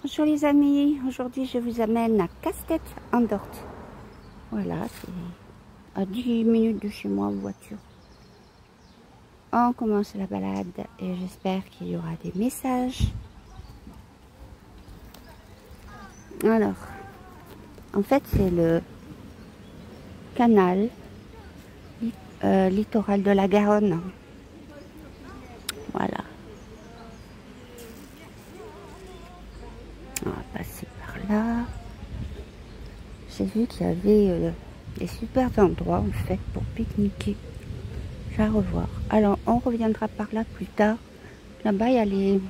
Bonjour les amis, aujourd'hui je vous amène à Casse-Tête en Dorte. Voilà, c'est à 10 minutes de chez moi en voiture. On commence la balade et j'espère qu'il y aura des messages. Alors, en fait c'est le canal littoral de la Garonne. Voilà. On va passer par là. J'ai vu qu'il y avait des super endroits en fait pour pique-niquer. Je vais revoir. Alors on reviendra par là plus tard. Là-bas il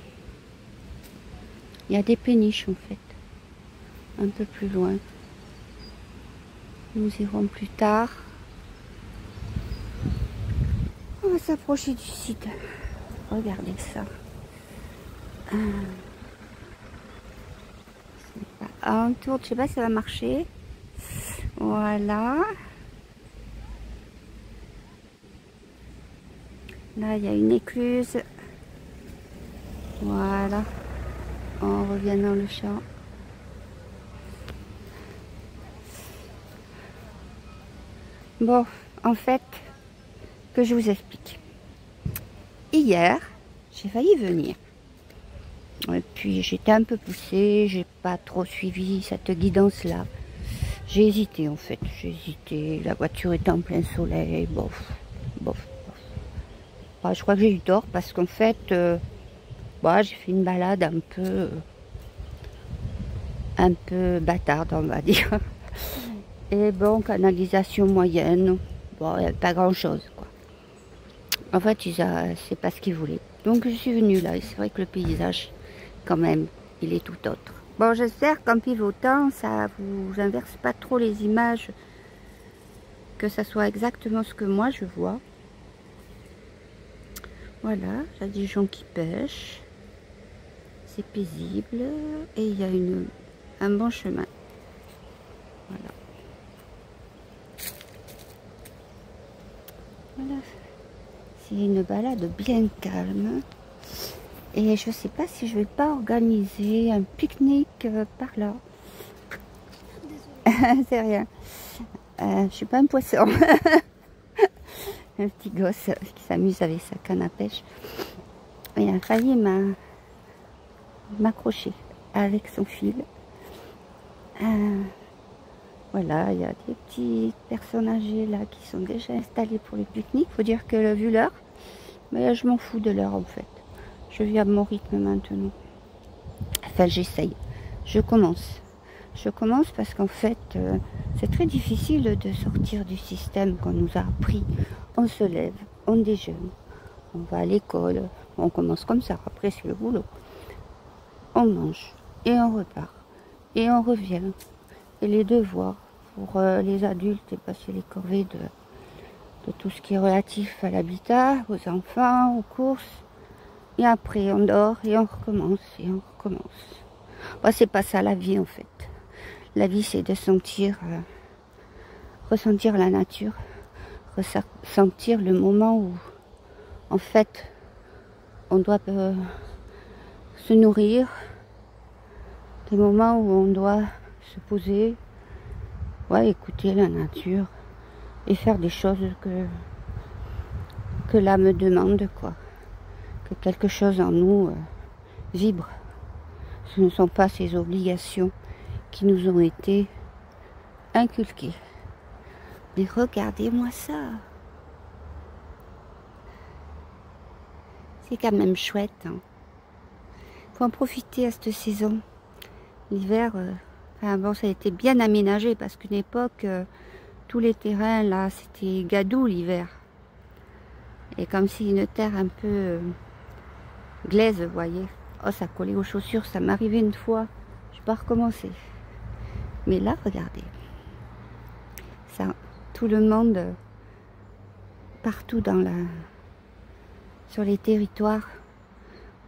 y a des péniches en fait. Un peu plus loin. Nous irons plus tard. On va s'approcher du site. Regardez ça. Un tour, je sais pas si ça va marcher. Voilà. Là, il y a une écluse. Voilà. On revient dans le champ. Bon, en fait, que je vous explique. Hier, j'ai failli venir. Et puis, j'étais un peu poussée. J'ai pas trop suivi cette guidance-là. J'ai hésité, en fait. J'ai hésité. La voiture était en plein soleil. Bof, bof. Bah, je crois que j'ai eu tort parce qu'en fait, bah, j'ai fait une balade un peu bâtarde, on va dire. Et bon, canalisation moyenne, bon, il n'y a pas grand chose, quoi. En fait, c'est pas ce qu'ils voulaient. Donc, je suis venue là et c'est vrai que le paysage, quand même, il est tout autre. Bon, j'espère qu'en pivotant, ça vous inverse pas trop les images, que ça soit exactement ce que moi je vois. Voilà, il y a des gens qui pêchent. C'est paisible et il y a un bon chemin. Voilà. Voilà. C'est une balade bien calme. Et je sais pas si je vais pas organiser un pique-nique par là. C'est rien. Je suis pas un poisson. Un petit gosse qui s'amuse avec sa canne à pêche. Il a failli m'accrocher avec son fil. Voilà, il y a des petites personnes âgées là qui sont déjà installées pour le pique-nique. Faut dire que vu l'heure, mais je m'en fous de l'heure en fait. Je vis à mon rythme maintenant. Enfin, j'essaye. Je commence. Je commence parce qu'en fait, c'est très difficile de sortir du système qu'on nous a appris. On se lève, on déjeune, on va à l'école, on commence comme ça. Après, c'est le boulot. On mange et on repart. Et on revient. Et les devoirs pour les adultes et passer les corvées de tout ce qui est relatif à l'habitat, aux enfants, aux courses. Et après on dort et on recommence et on recommence. Bon, c'est pas ça la vie en fait. La vie c'est de ressentir la nature, ressentir le moment où en fait on doit se nourrir, des moments où on doit se poser, ouais, écouter la nature et faire des choses que l'âme demande, quoi. Que quelque chose en nous vibre. Ce ne sont pas ces obligations qui nous ont été inculquées. Mais regardez-moi ça. C'est quand même chouette. Hein. Faut en profiter à cette saison. L'hiver, enfin bon, ça a été bien aménagé parce qu'une époque, tous les terrains là, c'était gadou l'hiver. Et comme si une terre un peu glaise, vous voyez. Oh, ça collait aux chaussures, ça m'arrivait une fois. Je vais pas recommencer. Mais là, regardez. Ça, tout le monde, partout sur les territoires,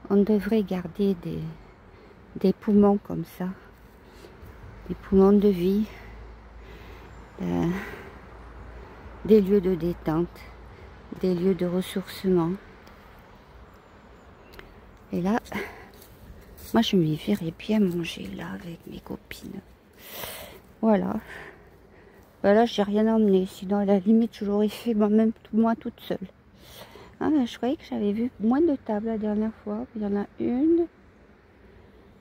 on devrait garder des poumons comme ça. Des poumons de vie. Des lieux de détente. Des lieux de ressourcement. Et là, Moi, je m'y verrais bien manger là avec mes copines. Voilà. Voilà, j'ai rien emmené. Sinon, à la limite, je l'aurais fait moi-même, moi toute seule. Ah, je croyais que j'avais vu moins de tables la dernière fois. Il y en a 1,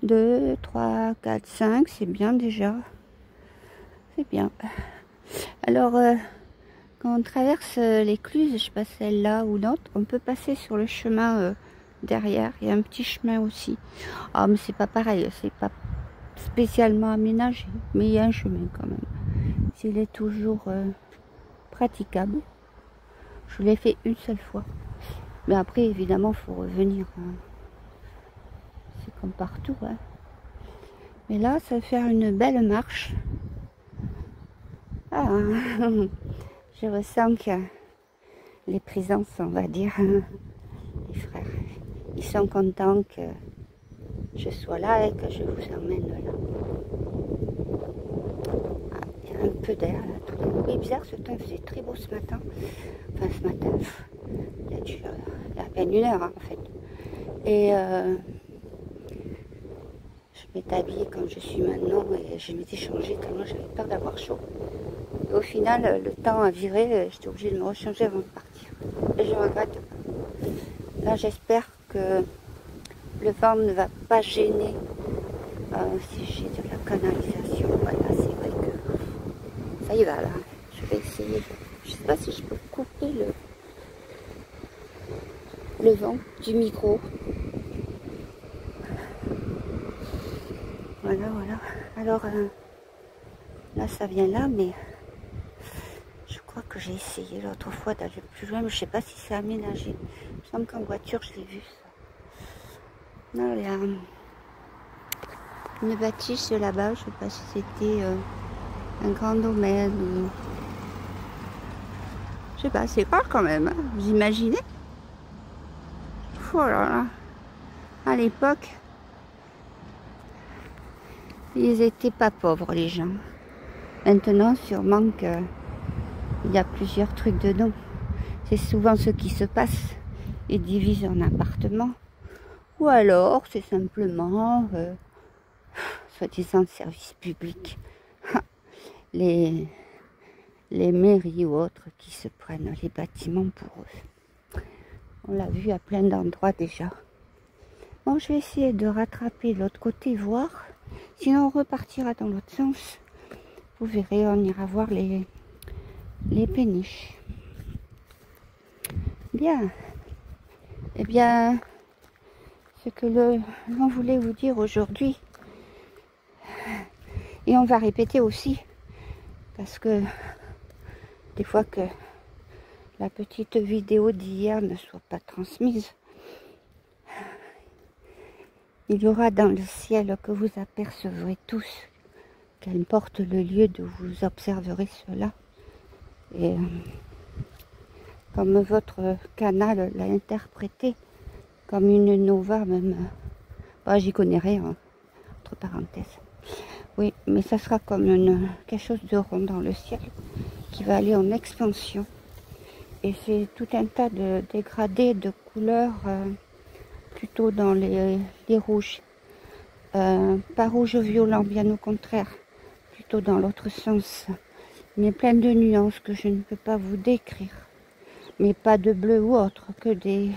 2, 3, 4, 5. C'est bien déjà. C'est bien. Alors, quand on traverse l'écluse, je sais pas celle-là ou l'autre, on peut passer sur le chemin derrière. Il y a un petit chemin aussi. Ah, mais c'est pas pareil. C'est pas spécialement aménagé. Mais il y a un chemin quand même. S'il est toujours praticable. Je l'ai fait une seule fois. Mais après, évidemment, il faut revenir. Hein. C'est comme partout. Hein. Mais là, ça va faire une belle marche. Ah, je ressens que les présences, on va dire, les frères, ils sont contents que je sois là et que je vous emmène là. Ah, il y a un peu d'air là. Oui, bizarre, ce temps, il faisait très beau ce matin. Enfin, ce matin, il y a à peine 1 heure hein, en fait. Et je m'étais habillée comme je suis maintenant et je m'étais changée tellement j'avais peur d'avoir chaud. Et au final, le temps a viré, j'étais obligée de me rechanger avant de partir. Et je regrette. Là, j'espère que le vent ne va pas gêner si j'ai de la canalisation. Voilà, c'est vrai que ça y va là. Je vais essayer. Je ne sais pas si je peux couper le vent du micro. Voilà, voilà. Alors, là, ça vient là, mais je crois que j'ai essayé l'autre fois d'aller plus loin, mais je ne sais pas si c'est aménagé. Il me semble qu'en voiture, je l'ai vu, ça. Non, il y a une bâtisse là-bas, je ne sais pas si c'était un grand domaine ou... Je sais pas, c'est rare quand même, hein. Vous imaginez? Oh là là. À l'époque, ils étaient pas pauvres, les gens. Maintenant, sûrement qu'il y a plusieurs trucs dedans. C'est souvent ce qui se passe. Ils divisent en appartements. Ou alors, c'est simplement, soi-disant, service public. les mairies ou autres qui se prennent les bâtiments pour eux. On l'a vu à plein d'endroits déjà. Bon, je vais essayer de rattraper l'autre côté, voir. Sinon, on repartira dans l'autre sens. Vous verrez, on ira voir les péniches. Bien. Eh bien, ce que l'on voulait vous dire aujourd'hui, et on va répéter aussi, parce que des fois que la petite vidéo d'hier ne soit pas transmise, il y aura dans le ciel que vous apercevrez tous, qu'importe le lieu d'où vous observerez cela. Et comme votre canal l'a interprété comme une nova, même, bah, j'y connais rien, entre parenthèses. Oui, mais ça sera comme quelque chose de rond dans le ciel qui va aller en expansion. Et c'est tout un tas de dégradés de couleurs, plutôt dans les rouges. Pas rouge violent, bien au contraire, plutôt dans l'autre sens. Mais plein de nuances que je ne peux pas vous décrire. Mais pas de bleu ou autre, que des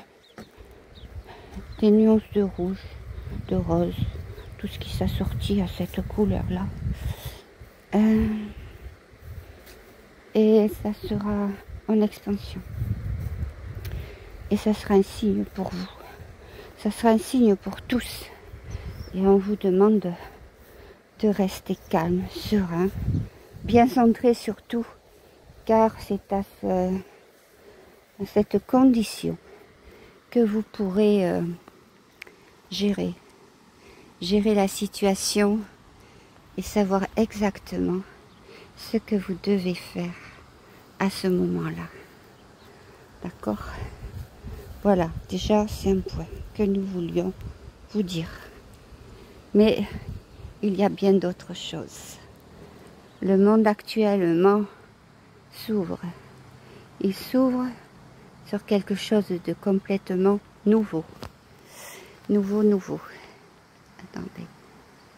nuances de rouge, de rose, tout ce qui s'assortit à cette couleur-là. Et ça sera en expansion. Et ça sera un signe pour vous. Ça sera un signe pour tous. Et on vous demande de rester calme, serein, bien centré surtout, car c'est à cette condition que vous pourrez gérer la situation et savoir exactement ce que vous devez faire à ce moment-là. D'accord? Voilà, déjà c'est un point que nous voulions vous dire. Mais il y a bien d'autres choses. Le monde actuellement s'ouvre. Il s'ouvre sur quelque chose de complètement nouveau. Nouveau. Attendez.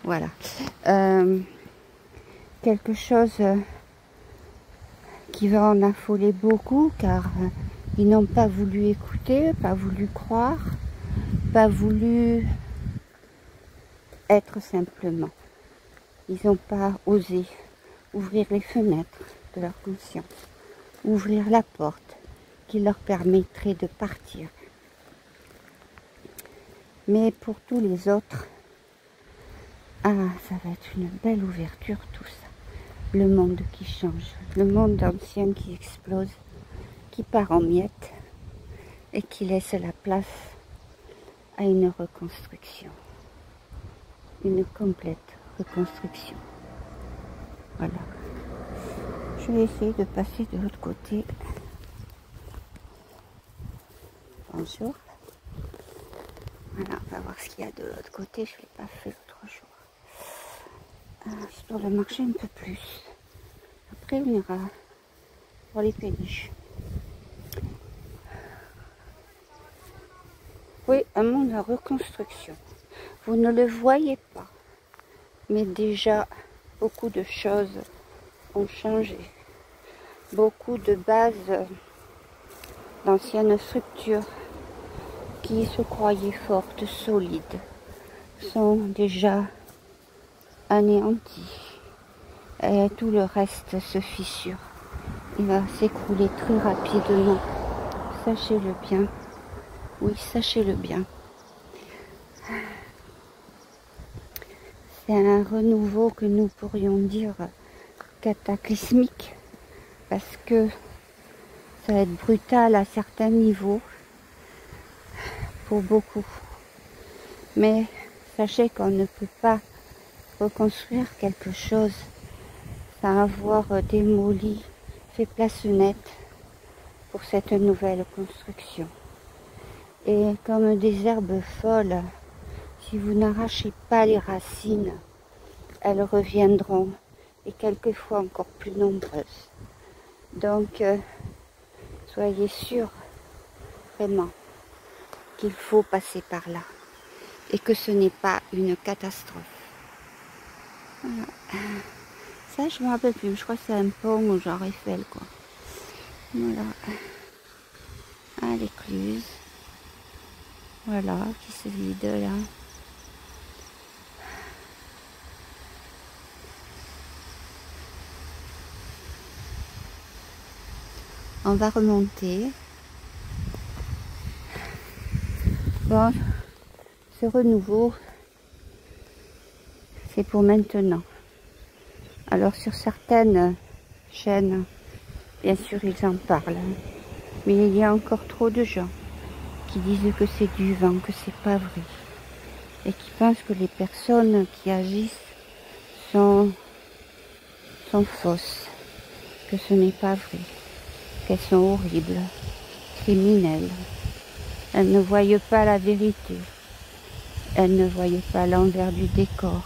Voilà. Quelque chose qui va en affoler beaucoup, car ils n'ont pas voulu écouter, pas voulu croire, pas voulu être simplement. Ils n'ont pas osé ouvrir les fenêtres de leur conscience, ouvrir la porte qui leur permettrait de partir. Mais pour tous les autres, ça va être une belle ouverture tout ça. Le monde qui change, le monde ancien qui explose, qui part en miettes et qui laisse la place à une reconstruction. Une complète reconstruction. Voilà. Je vais essayer de passer de l'autre côté. Bonjour. Voilà, on va voir ce qu'il y a de l'autre côté. Je ne l'ai pas fait l'autre jour. Histoire de marcher un peu plus. Après, on ira pour les péniches. Oui, un monde en reconstruction. Vous ne le voyez pas, mais déjà, beaucoup de choses ont changé. Beaucoup de bases d'anciennes structures qui se croyaient fortes, solides, sont déjà anéanties. Et tout le reste se fissure. Il va s'écrouler très rapidement. Sachez-le bien. Oui, sachez-le bien. C'est un renouveau que nous pourrions dire cataclysmique, parce que ça va être brutal à certains niveaux pour beaucoup. Mais sachez qu'on ne peut pas reconstruire quelque chose sans avoir démoli, fait place nette pour cette nouvelle construction. Et comme des herbes folles, si vous n'arrachez pas les racines, elles reviendront, et quelquefois encore plus nombreuses. Donc, soyez sûrs, vraiment, qu'il faut passer par là, et que ce n'est pas une catastrophe. Voilà. Ça, je ne me rappelle plus, je crois que c'est un pont ou genre Eiffel, quoi. Voilà. Ah, l'écluse. Voilà, qui se vide là. On va remonter. Bon, ce renouveau, c'est pour maintenant. Alors sur certaines chaînes, bien sûr ils en parlent, mais il y a encore trop de gens qui disent que c'est du vent, que c'est pas vrai, et qui pensent que les personnes qui agissent sont fausses, que ce n'est pas vrai, qu'elles sont horribles, criminelles. Elles ne voient pas la vérité, elles ne voient pas l'envers du décor,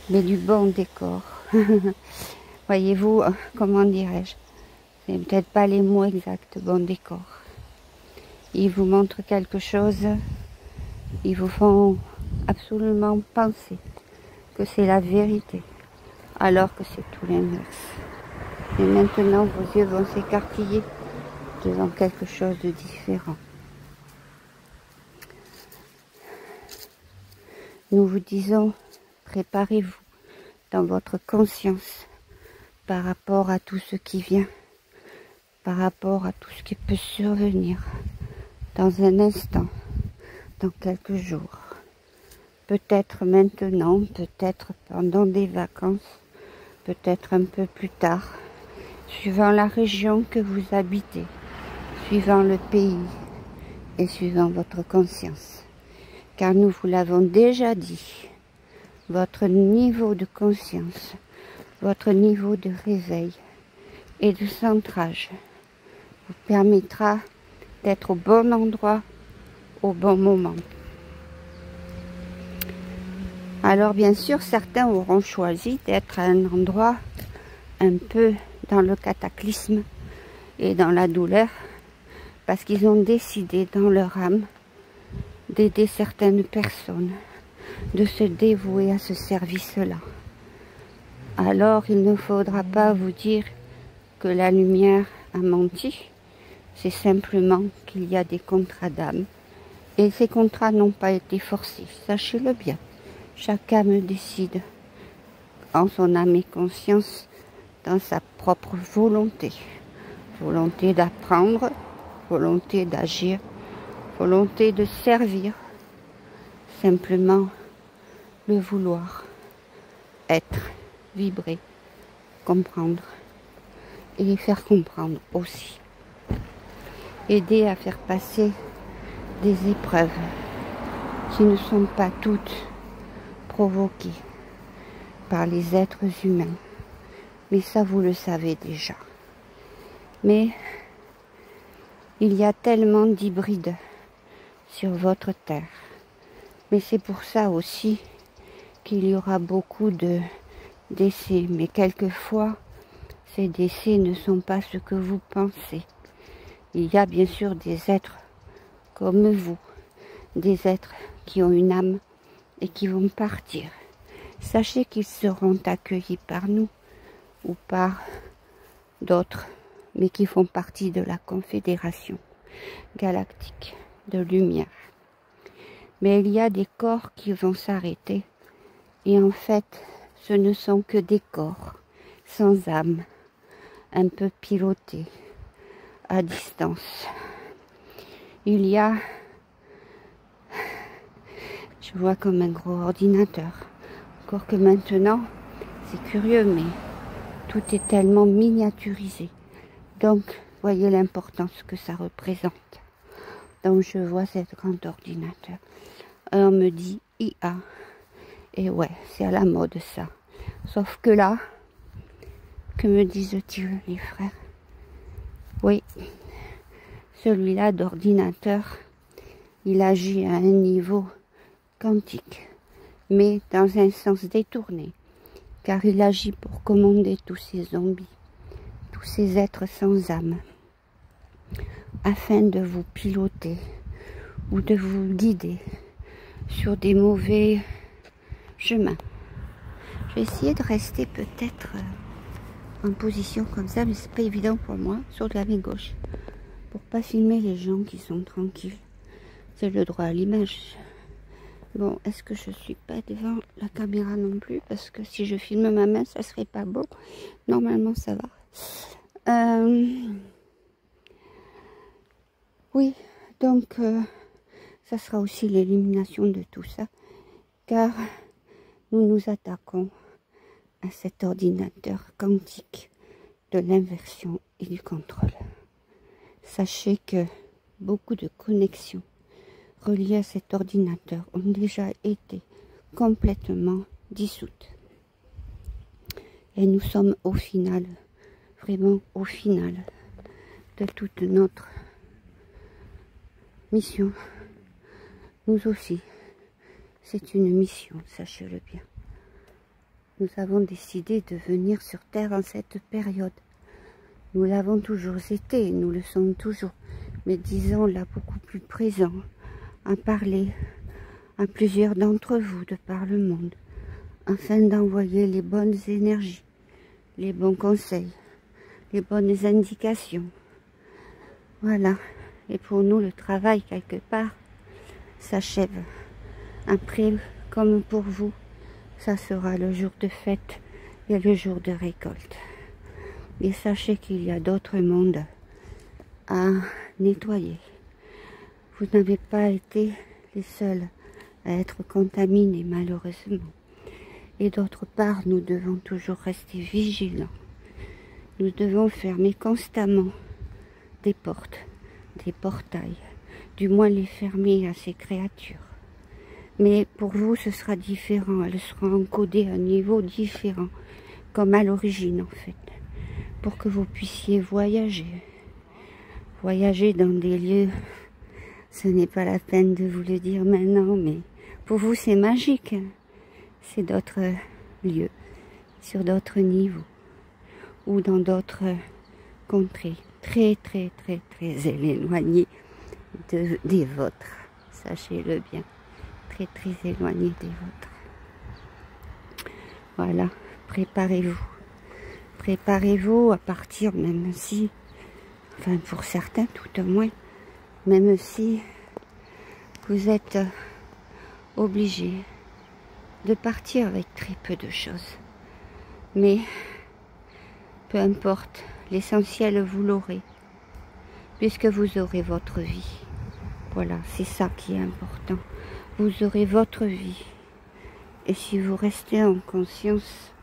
mais du bon décor. Voyez-vous, comment dirais-je, c'est peut-être pas les mots exacts, bon décor. Ils vous montrent quelque chose, ils vous font absolument penser que c'est la vérité, alors que c'est tout l'inverse. Et maintenant, vos yeux vont s'écarquiller devant quelque chose de différent. Nous vous disons, préparez-vous dans votre conscience par rapport à tout ce qui vient, par rapport à tout ce qui peut survenir dans un instant, dans quelques jours, peut-être maintenant, peut-être pendant des vacances, peut-être un peu plus tard, suivant la région que vous habitez, suivant le pays et suivant votre conscience. Car nous vous l'avons déjà dit, votre niveau de conscience, votre niveau de réveil et de centrage vous permettra d'être au bon endroit, au bon moment. Alors bien sûr, certains auront choisi d'être à un endroit un peu dans le cataclysme et dans la douleur, parce qu'ils ont décidé dans leur âme d'aider certaines personnes, de se dévouer à ce service-là. Alors il ne faudra pas vous dire que la lumière a menti, c'est simplement qu'il y a des contrats d'âme. Et ces contrats n'ont pas été forcés, sachez-le bien. Chaque âme décide en son âme et conscience, dans sa propre volonté. Volonté d'apprendre, volonté d'agir, volonté de servir. Simplement le vouloir, être, vibrer, comprendre et faire comprendre aussi. Aider à faire passer des épreuves qui ne sont pas toutes provoquées par les êtres humains. Mais ça, vous le savez déjà. Mais il y a tellement d'hybrides sur votre terre. Mais c'est pour ça aussi qu'il y aura beaucoup de décès. Mais quelquefois, ces décès ne sont pas ce que vous pensez. Il y a bien sûr des êtres comme vous, des êtres qui ont une âme et qui vont partir. Sachez qu'ils seront accueillis par nous ou par d'autres, mais qui font partie de la Confédération galactique de lumière. Mais il y a des corps qui vont s'arrêter et en fait, ce ne sont que des corps sans âme, un peu pilotés, à distance. Il y a, je vois comme un gros ordinateur, encore que maintenant, c'est curieux, mais tout est tellement miniaturisé. Donc, voyez l'importance que ça représente. Donc, je vois cet grand ordinateur. On me dit IA. Et ouais, c'est à la mode ça. Sauf que là, que me disent-ils les frères? Oui, celui-là d'ordinateur, il agit à un niveau quantique, mais dans un sens détourné, car il agit pour commander tous ces zombies, tous ces êtres sans âme, afin de vous piloter ou de vous guider sur des mauvais chemins. Je vais essayer de rester peut-être en position comme ça, mais c'est pas évident pour moi, sur la main gauche, pour pas filmer les gens qui sont tranquilles. C'est le droit à l'image. Bon, est-ce que je suis pas devant la caméra non plus? Parce que si je filme ma main, ça serait pas beau. Normalement, ça va. Oui, donc, ça sera aussi l'élimination de tout ça. Car nous nous attaquons à cet ordinateur quantique de l'inversion et du contrôle. Sachez que beaucoup de connexions reliées à cet ordinateur ont déjà été complètement dissoutes. Et nous sommes au final, vraiment au final de toute notre mission. Nous aussi, c'est une mission, sachez-le bien. Nous avons décidé de venir sur Terre en cette période. Nous l'avons toujours été, nous le sommes toujours, mais disons là beaucoup plus présent, à parler à plusieurs d'entre vous de par le monde, afin d'envoyer les bonnes énergies, les bons conseils, les bonnes indications. Voilà, et pour nous le travail quelque part s'achève. Après, comme pour vous, ça sera le jour de fête et le jour de récolte. Et sachez qu'il y a d'autres mondes à nettoyer. Vous n'avez pas été les seuls à être contaminés, malheureusement. Et d'autre part, nous devons toujours rester vigilants. Nous devons fermer constamment des portes, des portails, du moins les fermer à ces créatures. Mais pour vous, ce sera différent. Elles seront encodées à un niveau différent, comme à l'origine en fait, pour que vous puissiez voyager. Voyager dans des lieux, ce n'est pas la peine de vous le dire maintenant, mais pour vous c'est magique. C'est d'autres lieux, sur d'autres niveaux, ou dans d'autres contrées, très éloignées des vôtres, sachez-le bien. très très éloigné des vôtres. Voilà, préparez-vous. Préparez-vous à partir, même si, enfin pour certains tout au moins, même si vous êtes obligé de partir avec très peu de choses. Mais peu importe, l'essentiel vous l'aurez, puisque vous aurez votre vie. Voilà, c'est ça qui est important. Vous aurez votre vie. Et si vous restez en conscience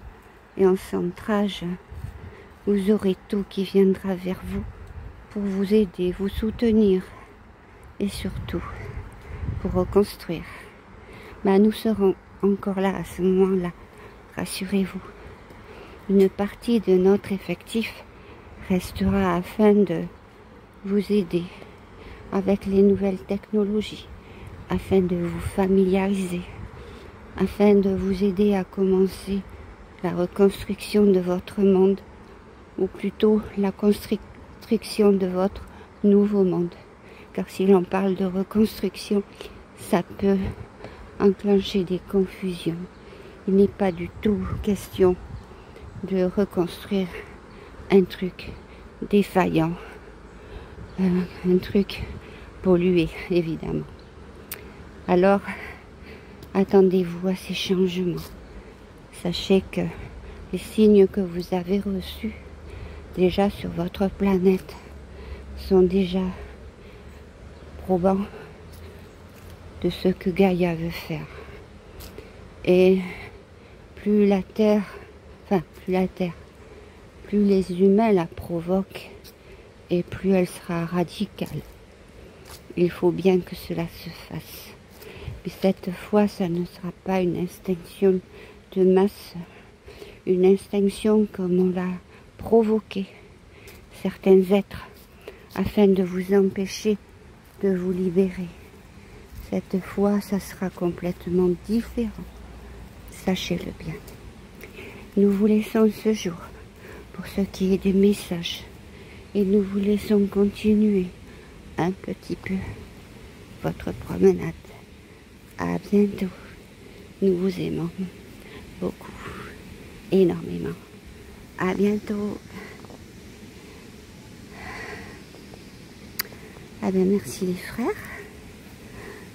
et en centrage, vous aurez tout qui viendra vers vous pour vous aider, vous soutenir et surtout pour reconstruire. Ben, nous serons encore là à ce moment-là, rassurez-vous. Une partie de notre effectif restera afin de vous aider avec les nouvelles technologies, afin de vous familiariser, afin de vous aider à commencer la reconstruction de votre monde, ou plutôt la construction de votre nouveau monde. Car si l'on parle de reconstruction, ça peut enclencher des confusions. Il n'est pas du tout question de reconstruire un truc défaillant, un truc pollué, évidemment. Alors, attendez-vous à ces changements. Sachez que les signes que vous avez reçus déjà sur votre planète sont déjà probants de ce que Gaïa veut faire. Et plus la Terre, plus les humains la provoquent et plus elle sera radicale. Il faut bien que cela se fasse. Mais cette fois, ça ne sera pas une extinction de masse, une extinction comme on l'a provoqué certains êtres afin de vous empêcher de vous libérer. Cette fois, ça sera complètement différent. Sachez-le bien. Nous vous laissons ce jour pour ce qui est des messages et nous vous laissons continuer un petit peu votre promenade. À bientôt. Nous vous aimons beaucoup, énormément. À bientôt. Ah bien, merci les frères.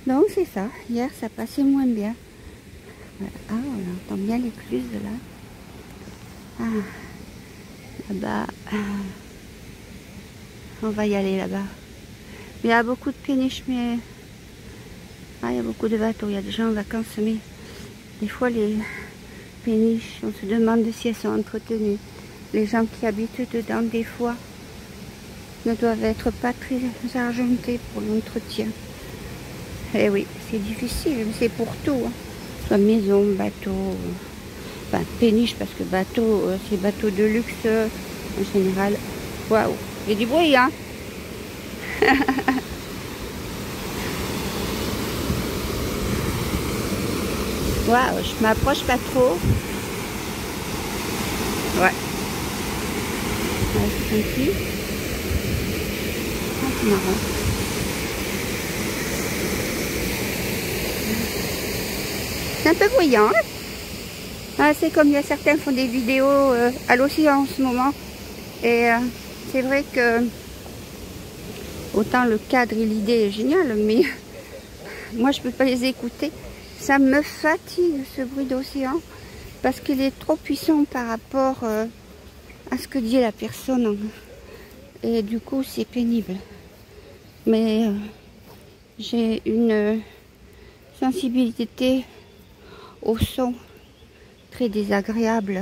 Donc c'est ça, hier ça passait moins bien. Voilà. Ah, on entend bien l'écluse là. Ah, là-bas. On va y aller là-bas. Il y a beaucoup de péniches, mais... Ah, il y a beaucoup de bateaux, il y a des gens en vacances, mais des fois les péniches, on se demande si elles sont entretenues. Les gens qui habitent dedans, des fois, ne doivent être pas très argentés pour l'entretien. Eh oui, c'est difficile, mais c'est pour tout. Hein. Soit maison, bateau, enfin péniche, parce que bateau, c'est bateau de luxe en général. Waouh, il y a du bruit, hein. Waouh, je m'approche pas trop. Ouais. C'est tranquille. Ah, c'est marrant. C'est un peu bruyant. Hein, ah, c'est comme il y a certains font des vidéos à l'océan en ce moment. Et c'est vrai que autant le cadre et l'idée est géniale, mais moi je peux pas les écouter. Ça me fatigue ce bruit d'océan parce qu'il est trop puissant par rapport à ce que dit la personne. Et du coup c'est pénible. Mais j'ai une sensibilité au son très désagréable.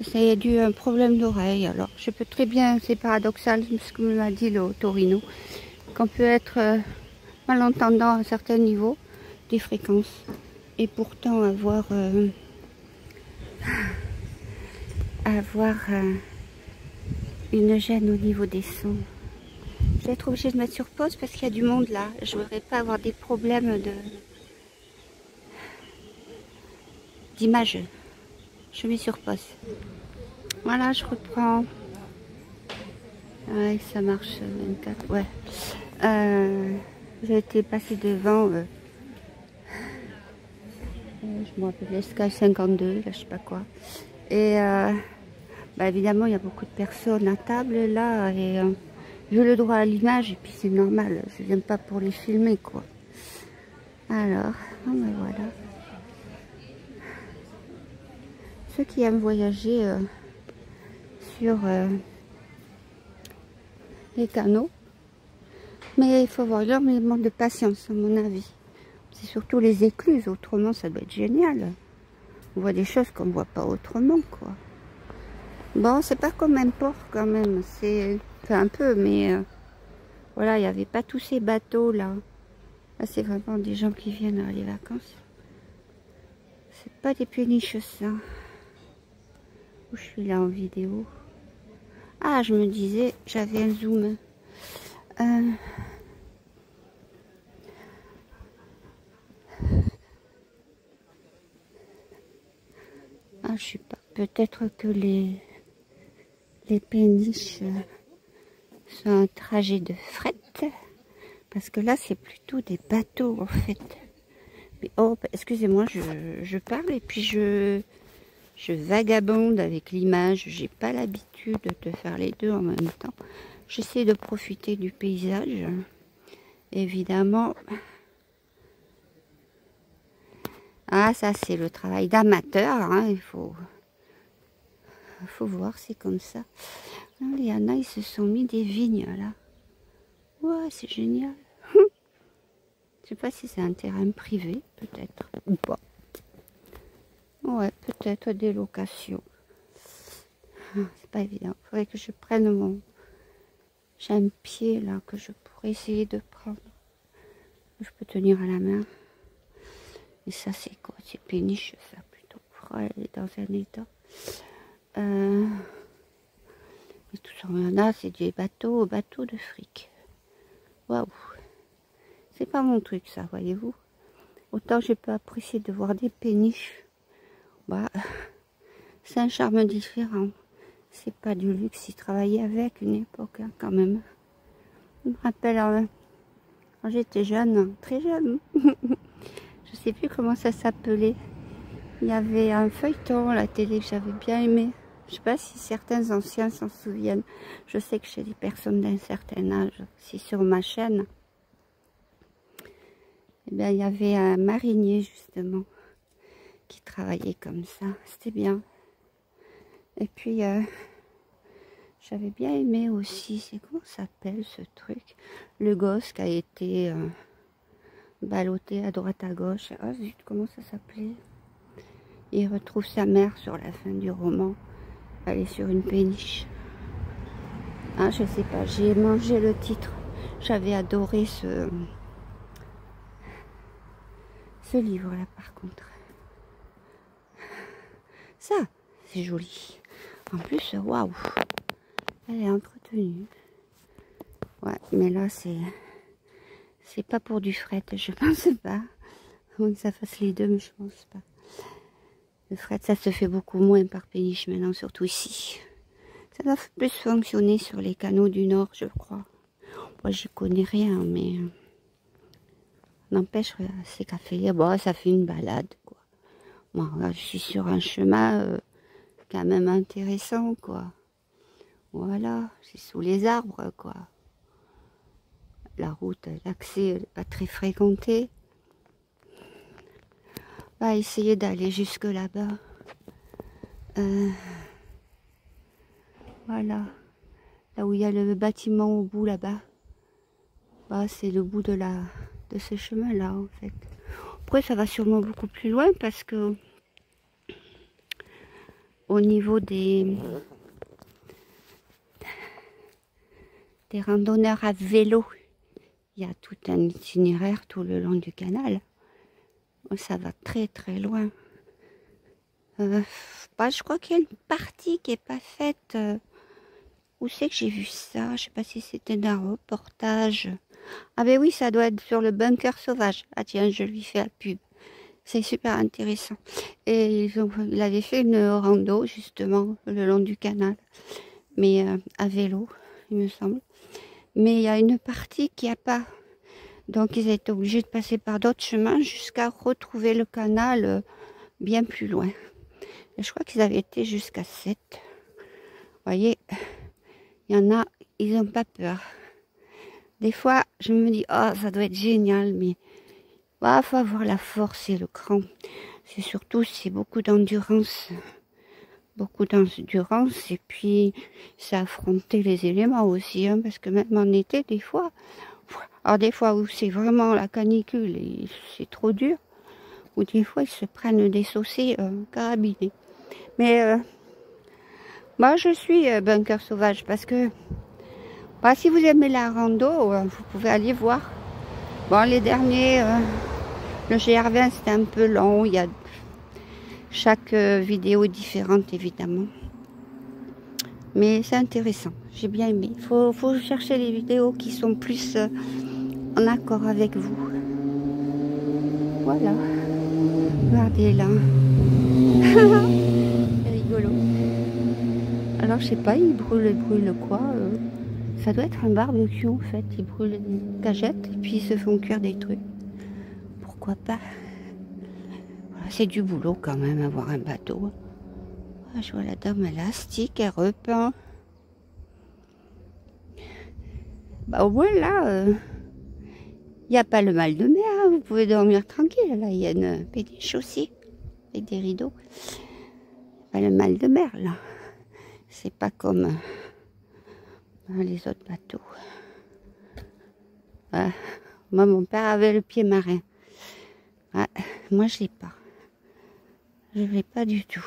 C'est dû à un problème d'oreille. Alors je peux très bien, c'est paradoxal ce que m'a dit le Torino, qu'on peut être malentendant à un certain niveau des fréquences et pourtant avoir une gêne au niveau des sons. Je vais être obligée de mettre sur pause parce qu'il y a du monde là. Je ne voudrais pas avoir des problèmes d'image. Je mets sur pause. Voilà, je reprends. Ouais, ça marche 24. Ouais. J'ai été passée devant je me rappelle l'escale 52, là, je sais pas quoi. Et bah, évidemment, il y a beaucoup de personnes à table là. Et vu le droit à l'image, et puis c'est normal, je viens pas pour les filmer, quoi. Alors, oh ben voilà. Ceux qui aiment voyager sur les canaux, mais il faut avoir énormément de patience, à mon avis. C'est surtout les écluses, autrement ça doit être génial. On voit des choses qu'on ne voit pas autrement, quoi. Bon, c'est pas comme un port quand même, c'est enfin, un peu, mais voilà, il n'y avait pas tous ces bateaux là. Là, c'est vraiment des gens qui viennent à les vacances. C'est pas des péniches, ça. Où je suis là en vidéo. Ah, je me disais, j'avais un zoom. Ah, je sais pas. Peut-être que les péniches sont un trajet de fret. Parce que là, c'est plutôt des bateaux, en fait. Mais, oh, excusez-moi, je parle et puis je vagabonde avec l'image. J'ai pas l'habitude de faire les deux en même temps. J'essaie de profiter du paysage. Évidemment. Ah, ça, c'est le travail d'amateur. Hein, il faut voir, c'est comme ça. Il y en a, ils se sont mis des vignes, là. Ouais, c'est génial. Je sais pas si c'est un terrain privé, peut-être, ou pas. Ouais, peut-être des locations. C'est pas évident. Il faudrait que je prenne mon... J'ai un pied, là, que je pourrais essayer de prendre. Je peux tenir à la main. Et ça, c'est quoi? C'est péniche, ça, plutôt. Elle est dans un état. Et tout ça, il y en a, c'est des bateaux de fric. Waouh! C'est pas mon truc, ça, voyez-vous. Autant je peux apprécier de voir des péniches. Bah, c'est un charme différent. C'est pas du luxe, y travailler avec une époque, hein, quand même. Je me rappelle quand j'étais jeune, très jeune. Je sais plus comment ça s'appelait. Il y avait un feuilleton à la télé que j'avais bien aimé. Je sais pas si certains anciens s'en souviennent. Je sais que chez des personnes d'un certain âge, c'est sur ma chaîne. Eh bien, il y avait un marinier, justement, qui travaillait comme ça. C'était bien. Et puis, j'avais bien aimé aussi, c'est comment ça s'appelle ce truc? Le gosse qui a été ballotté à droite à gauche. Ah zut, comment ça s'appelait? Il retrouve sa mère sur la fin du roman. Elle est sur une péniche. Ah, je sais pas, j'ai mangé le titre. J'avais adoré ce livre-là, par contre. Ça, c'est joli. En plus, waouh, elle est entretenue. Ouais, mais là, c'est pas pour du fret, je pense pas. Faut que ça fasse les deux, mais je pense pas. Le fret, ça se fait beaucoup moins par péniche maintenant, surtout ici. Ça doit plus fonctionner sur les canaux du Nord, je crois. Moi, j'y connais rien, mais n'empêche, c'est qu'à faire, bon, ça fait une balade, quoi. Moi, là, je suis sur un chemin quand même intéressant, quoi. Voilà, c'est sous les arbres, quoi. La route, l'accès n'est pas très fréquenté. On va essayer d'aller jusque là-bas. Voilà. Là où il y a le bâtiment au bout, là-bas. Bah, c'est le bout de ce chemin-là, en fait. Après, ça va sûrement beaucoup plus loin parce que au niveau des randonneurs à vélo, il y a tout un itinéraire tout le long du canal. Ça va très très loin. Bah, je crois qu'il y a une partie qui n'est pas faite. Où c'est que j'ai vu ça? Je sais pas si c'était d'un reportage. Ah ben oui, ça doit être sur le bunker sauvage. Ah tiens, je lui fais la pub. C'est super intéressant. Et il avait fait une rando justement le long du canal. Mais à vélo, il me semble. Mais il y a une partie qui a pas. Donc ils étaient obligés de passer par d'autres chemins jusqu'à retrouver le canal bien plus loin. Et je crois qu'ils avaient été jusqu'à 7. Vous voyez, il y en a, ils n'ont pas peur. Des fois, je me dis, oh, ça doit être génial, mais il faut avoir la force et le cran. C'est surtout, c'est beaucoup d'endurance. Beaucoup d'endurance, et puis, c'est affronter les éléments aussi, hein, parce que même en été, des fois, alors des fois où c'est vraiment la canicule et c'est trop dur, ou des fois, ils se prennent des saucés carabinés. Mais, moi, je suis bunker sauvage, parce que, si vous aimez la rando, vous pouvez aller voir. Bon, les derniers, le GR20, c'était un peu long. Il y a chaque vidéo différente, évidemment. Mais c'est intéressant. J'ai bien aimé. Il faut chercher les vidéos qui sont plus en accord avec vous. Voilà. Regardez là. C'est rigolo. Alors, je sais pas, il brûle quoi ça doit être un barbecue en fait, ils brûlent des cagettes et puis ils se font cuire des trucs. Pourquoi pas? Voilà, c'est du boulot quand même avoir un bateau. Ah, je vois la dame élastique, elle repeint. Bah au moins là, il n'y a pas le mal de mer, hein. Vous pouvez dormir tranquille. Là, il y a une péniche aussi, avec des rideaux. Pas le mal de mer là. C'est pas comme les autres bateaux. Moi, mon père avait le pied marin. Moi, je l'ai pas. Je l'ai pas du tout.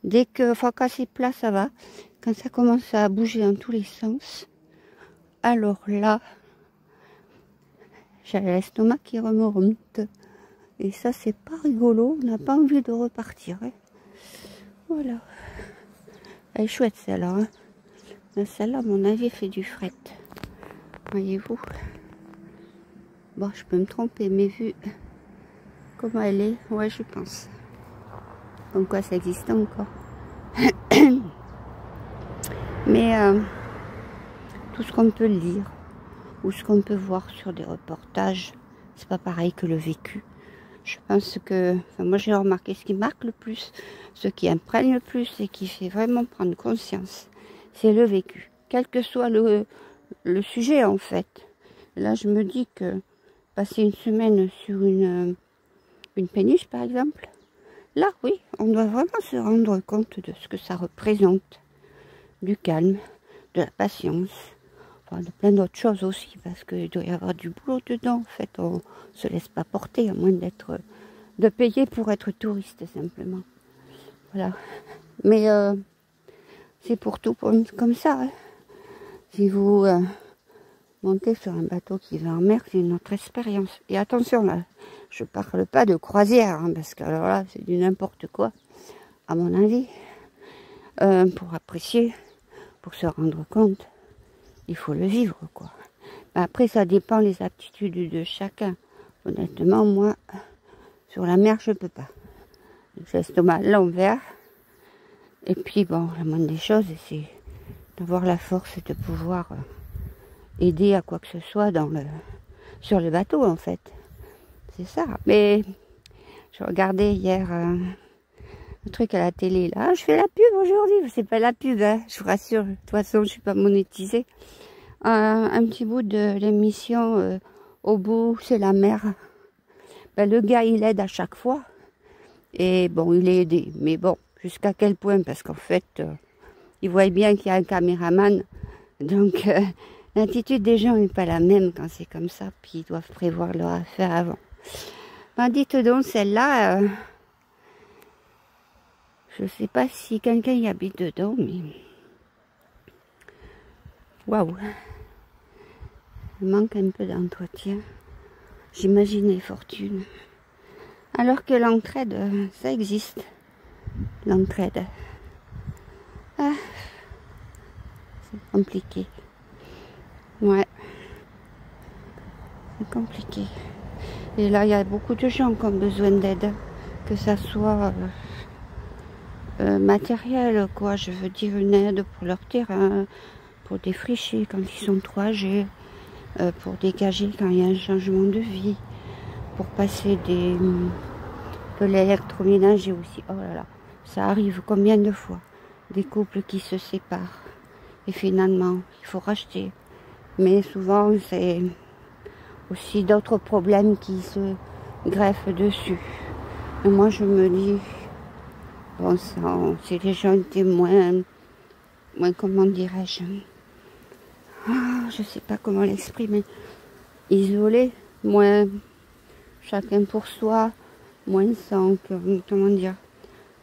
Dès que, quand c'est plat, ça va. Quand ça commence à bouger dans tous les sens, alors là, j'ai l'estomac qui remonte. Et ça, c'est pas rigolo. On n'a pas envie de repartir. Hein. Voilà. Elle est chouette, celle-là. Hein. Celle-là, à mon avis, fait du fret. Voyez-vous. Bon, je peux me tromper, mais vu comment elle est, ouais, je pense. Comme quoi, ça existe encore. Mais tout ce qu'on peut lire ou ce qu'on peut voir sur des reportages, c'est pas pareil que le vécu. Je pense que, moi, j'ai remarqué ce qui marque le plus, ce qui imprègne le plus et qui fait vraiment prendre conscience. C'est le vécu, quel que soit le sujet en fait. Là, je me dis que passer une semaine sur une péniche, par exemple, là, oui, on doit vraiment se rendre compte de ce que ça représente. Du calme, de la patience, enfin, de plein d'autres choses aussi, parce qu'il doit y avoir du boulot dedans. En fait, on se laisse pas porter, à moins de payer pour être touriste, simplement. Voilà. Mais c'est pour tout comme ça. Hein. Si vous montez sur un bateau qui va en mer, c'est une autre expérience. Et attention, là, je parle pas de croisière, hein, parce que alors là, c'est du n'importe quoi, à mon avis. Pour apprécier, pour se rendre compte, il faut le vivre, quoi. Après, ça dépend des aptitudes de chacun. Honnêtement, moi, sur la mer, je peux pas. J'ai l'estomac à l'envers. Et puis, bon, la moindre des choses, c'est d'avoir la force de pouvoir aider à quoi que ce soit sur le bateau, en fait. C'est ça. Mais je regardais hier un truc à la télé, là. Je fais la pub aujourd'hui. C'est pas la pub, hein, je vous rassure. De toute façon, je suis pas monétisée. Un petit bout de l'émission Au bout, c'est la mer. Ben, le gars, il aide à chaque fois. Et bon, il est aidé. Mais bon, jusqu'à quel point? Parce qu'en fait, il voit bien qu'il y a un caméraman. Donc, l'attitude des gens n'est pas la même quand c'est comme ça. Puis, ils doivent prévoir leur affaire avant. Ben, dites donc, celle-là, je sais pas si quelqu'un y habite dedans, mais... Waouh! Il manque un peu d'entretien. J'imagine les fortunes. Alors que l'entraide, ça existe. L'entraide. Ah, c'est compliqué. Ouais. C'est compliqué. Et là, il y a beaucoup de gens qui ont besoin d'aide. Que ça soit matériel, quoi. Je veux dire une aide pour leur terrain, pour défricher quand ils sont trop âgés, pour dégager quand il y a un changement de vie, pour passer de l'électroménager aussi. Oh là là, ça arrive combien de fois? Des couples qui se séparent. Et finalement, il faut racheter. Mais souvent, c'est aussi d'autres problèmes qui se greffent dessus. Et moi, je me dis, bon sang, si les gens étaient moins comment dirais-je, je sais pas comment l'exprimer, isolés, moins chacun pour soi, moins sans, comment dire,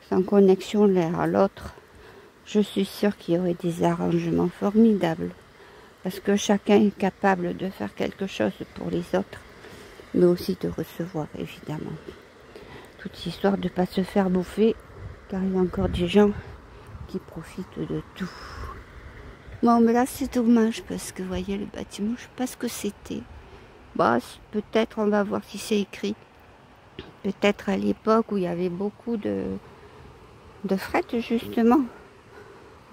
sans connexion l'un à l'autre, je suis sûre qu'il y aurait des arrangements formidables. Parce que chacun est capable de faire quelque chose pour les autres, mais aussi de recevoir, évidemment. Toute histoire de ne pas se faire bouffer, car il y a encore des gens qui profitent de tout. Bon, mais là, c'est dommage, parce que, vous voyez, le bâtiment, je ne sais pas ce que c'était. Bah, peut-être, on va voir si c'est écrit. Peut-être à l'époque où il y avait beaucoup de fret, justement.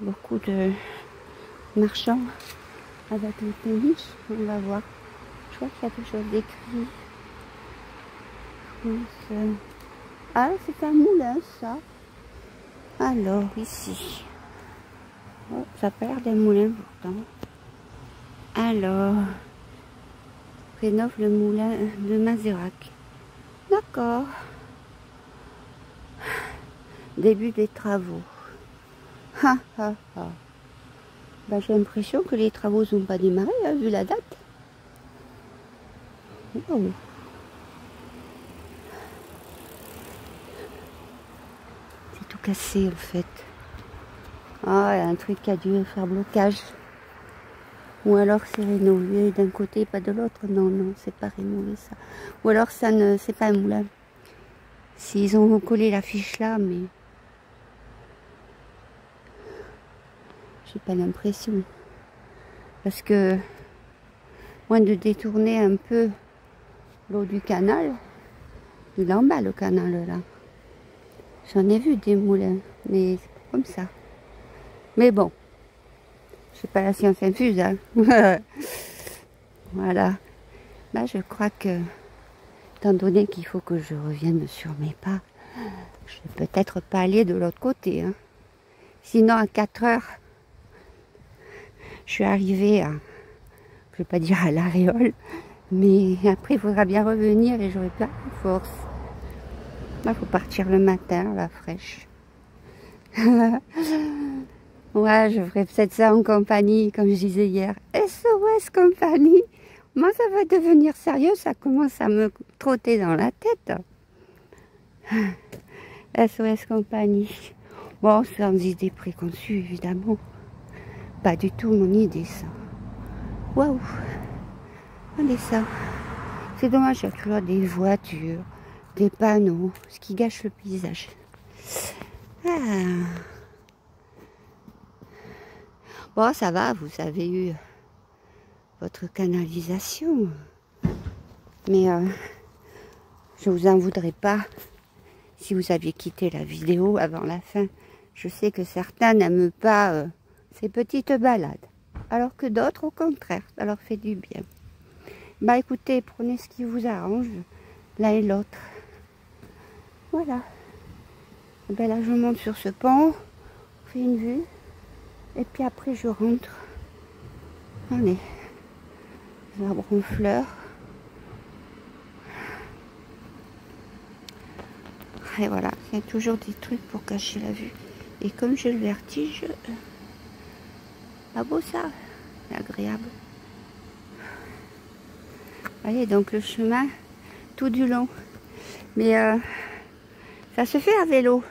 Beaucoup de marchands avec les péniches. On va voir. Je crois qu'il y a quelque chose d'écrit. Ah, c'est un moulin, ça. Alors, ici. Oh, ça a pas l'air d'un moulin, pourtant. Alors, rénove le moulin de Mazerac. D'accord. Début des travaux. Ha, ha, ha. Ben, j'ai l'impression que les travaux n'ont pas démarré, hein, vu la date. Oh. C'est tout cassé, en fait. Ah, il y a un truc qui a dû faire blocage. Ou alors c'est rénové d'un côté, pas de l'autre. Non, non, c'est pas rénové, ça. Ou alors ça ne, c'est pas un moulin. S'ils ont collé l'affiche là, mais j'ai pas l'impression. Parce que, moins de détourner un peu l'eau du canal, il est en bas le canal là. J'en ai vu des moulins, mais comme ça. Mais bon, c'est pas la science infuse, hein. Voilà. Là, je crois que, étant donné qu'il faut que je revienne sur mes pas, je vais peut-être pas aller de l'autre côté, hein. Sinon, à 4 heures, je suis arrivée à, je vais pas dire à l'aréole, mais après, il faudra bien revenir et j'aurai pas de force. Là, il faut partir le matin, à la fraîche. Ouais, je ferai peut-être ça en compagnie, comme je disais hier. SOS Compagnie. Moi, ça va devenir sérieux, ça commence à me trotter dans la tête. SOS Compagnie. Bon, sans idée préconçue, évidemment. Pas du tout mon idée, ça. Waouh. Regardez ça. C'est dommage, il y a toujours des voitures, des panneaux, ce qui gâche le paysage. Ah. Bon, ça va, vous avez eu votre canalisation. Mais je vous en voudrais pas si vous aviez quitté la vidéo avant la fin. Je sais que certains n'aiment pas ces petites balades. Alors que d'autres, au contraire, ça leur fait du bien. Bah écoutez, prenez ce qui vous arrange, l'un et l'autre. Voilà. Et ben là, je monte sur ce pont, on fait une vue. Et puis après, je rentre. Allez, les arbres en fleurs. Et voilà, il y a toujours des trucs pour cacher la vue. Et comme j'ai le vertige, pas beau ça, c'est agréable. Voyez, donc le chemin tout du long. Mais ça se fait à vélo.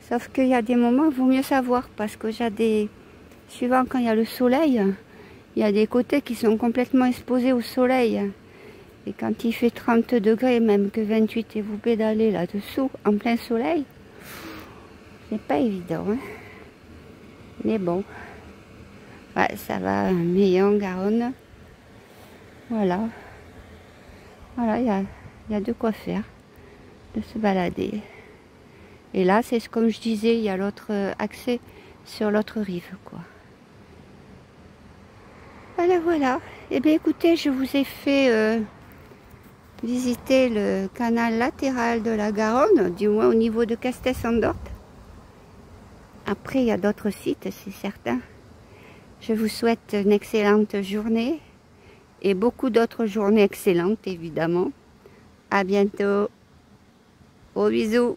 Sauf qu'il y a des moments, il vaut mieux savoir, parce que j'ai des... Suivant quand il y a le soleil, il y a des côtés qui sont complètement exposés au soleil. Et quand il fait 30 degrés, même que 28, et vous pédalez là-dessous, en plein soleil, c'est pas évident, hein. Mais bon, ouais, ça va, Meillan, Garonne. Voilà. Voilà, il y a de quoi faire, de se balader. Et là, c'est comme je disais, il y a l'autre accès sur l'autre rive, quoi. Voilà, voilà. Eh bien, écoutez, je vous ai fait visiter le canal latéral de la Garonne, du moins au niveau de Castès-en-Dorte. Après, il y a d'autres sites, c'est certain. Je vous souhaite une excellente journée et beaucoup d'autres journées excellentes, évidemment. À bientôt. Gros bisous.